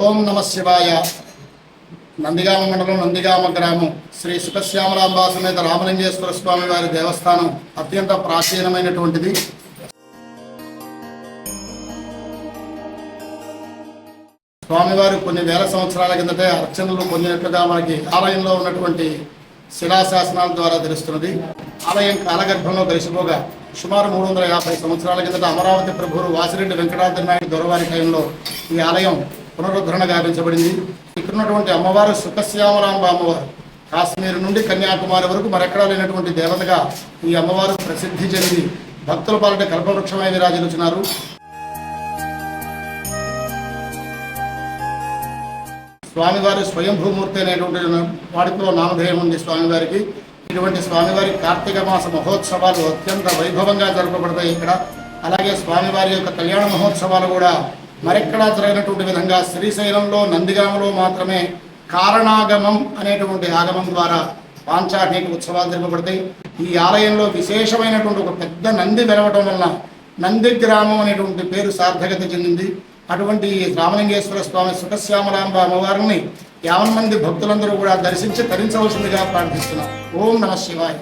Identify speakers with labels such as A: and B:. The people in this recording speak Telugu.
A: ఓం నమ శివాయ. నందిగామ మండలం నందిగామ గ్రామం శ్రీ సుఖశ్యామలాంబా సమేత రామలింగేశ్వర స్వామి వారి దేవస్థానం అత్యంత ప్రాచీనమైనటువంటిది. స్వామివారు కొన్ని వేల సంవత్సరాల కిందటే అర్చనలు పొందినట్లుగా మనకి ఆలయంలో ఉన్నటువంటి శిలాశాసనాల ద్వారా తెలుస్తున్నది. ఆలయం కాలగర్భంలో కలిసిపోగా సుమారు 350 సంవత్సరాల కిందట అమరావతి ప్రభువులు వాసిరెడ్డి వెంకటాద్రి నాయుడు దొరవారి టైంలో ఈ ఆలయం పునరుద్ధరణ గావించబడింది. ఇక్కడ ఉన్నటువంటి అమ్మవారు సుఖశ్యామలాంబ అమ్మవారు కాశ్మీర్ నుండి కన్యాకుమారి వరకు మరెక్కడా లేనటువంటి దేవతగా ఈ అమ్మవారు ప్రసిద్ధి చెంది భక్తుల పాలిట కల్పవృక్షమై విరాజిల్లుచున్నారు. స్వామివారి స్వయంభూమూర్తి అనేటువంటి వాడితో నామధేయం ఉంది స్వామివారికి. ఇటువంటి స్వామివారి కార్తీక మాస మహోత్సవాలు అత్యంత వైభవంగా జరపబడతాయి ఇక్కడ. అలాగే స్వామివారి యొక్క కళ్యాణ మహోత్సవాలు కూడా మరెక్కడా జరిగినటువంటి విధంగా శ్రీశైలంలో నందిగామలో మాత్రమే కారణాగమం అనేటువంటి ఆగమం ద్వారా పాంచాఠిక ఉత్సవాలు జరపబడతాయి. ఈ ఆలయంలో విశేషమైనటువంటి ఒక పెద్ద నంది వెలవటం వలన నంది గ్రామం అనేటువంటి పేరు సార్థకత చెందింది. అటువంటి రామలింగేశ్వర స్వామి సుఖశ్యామలాంబ అమ్మవారిని 50 మంది భక్తులందరూ కూడా దర్శించి తరించవలసిందిగా ప్రార్థిస్తున్నాం. ఓం నమ శివాయ.